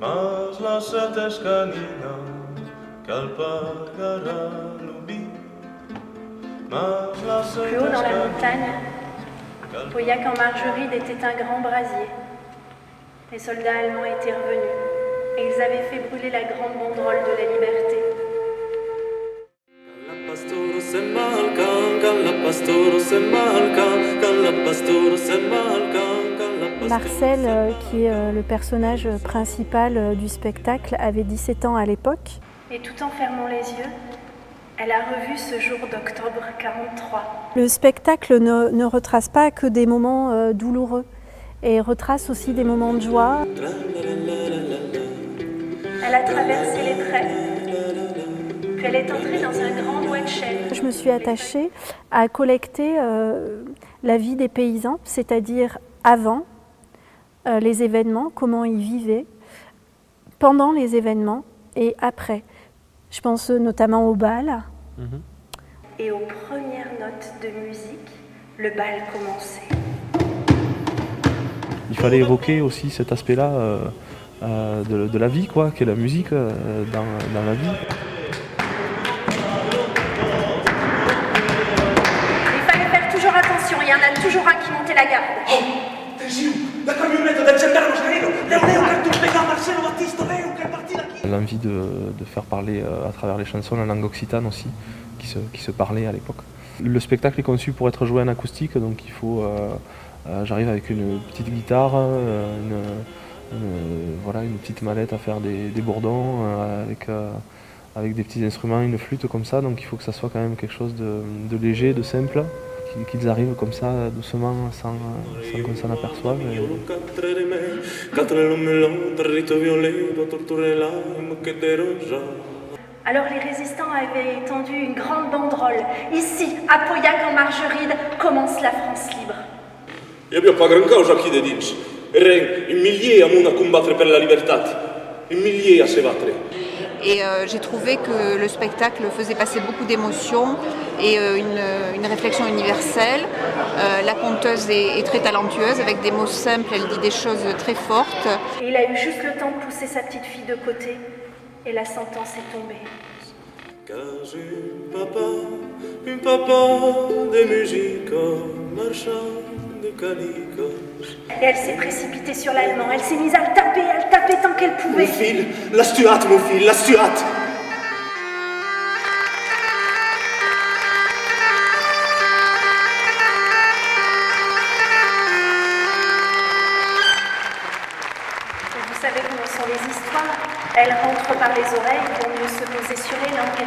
mas lasciate scanina, calpagara l'ubi. Plus haut dans la montagne, Pauillac en Margeride était un grand brasier. Les soldats allemands étaient revenus et ils avaient fait brûler la grande banderole de la liberté. Marcel, qui est le personnage principal du spectacle, avait 17 ans à l'époque. Et tout en fermant les yeux, elle a revu ce jour d'octobre 43. Le spectacle ne retrace pas que des moments douloureux, et retrace aussi des moments de joie. Elle a traversé les traits, puis elle est entrée dans un grand bois de chêne. Je me suis attachée à collecter la vie des paysans, c'est-à-dire avant les événements, comment ils vivaient, pendant les événements et après. Je pense notamment au bal. Et aux premières notes de musique, le bal commençait. Il fallait évoquer aussi cet aspect-là de la vie, quoi, qu'est la musique dans la vie. Il fallait faire toujours attention, il y en a toujours un qui montait la garde. Oh, Tesio, la camionetta del gendarme Scarino, Leo, che tu pega Marcelo Battista, Leo, che è partita qui. L'envie de faire parler à travers les chansons la langue occitane aussi, qui se parlait à l'époque. Le spectacle est conçu pour être joué en acoustique, donc il faut... j'arrive avec une petite guitare, une petite mallette à faire des bourdons, avec des petits instruments, une flûte comme ça, donc il faut que ça soit quand même quelque chose de léger, de simple, qu'ils arrivent comme ça doucement sans qu'on s'en aperçoive. Alors les résistants avaient étendu une grande banderole. Ici, à Pauillac en Margeride, commence la France libre. Io abbiamo pas gran causa qui de dins. Eren in milliers amunt a combattre per la libertat. In milliers a se battre. Et j'ai trouvé que le spectacle faisait passer beaucoup d'émotions et une réflexion universelle. La conteuse est très talentueuse, avec des mots simples, elle dit des choses très fortes. Et il a eu juste le temps de pousser sa petite fille de côté, et la sentence est tombée. Car un papa de musique marchand de calicos. Et elle s'est précipitée sur l'allemand, elle s'est mise à le taper tant qu'elle pouvait. Mon fil, la Stuart, mon fil, la Stuart. Et vous savez comment sont les histoires, elles rentrent par les oreilles, il vaut mieux se poser sur les langues.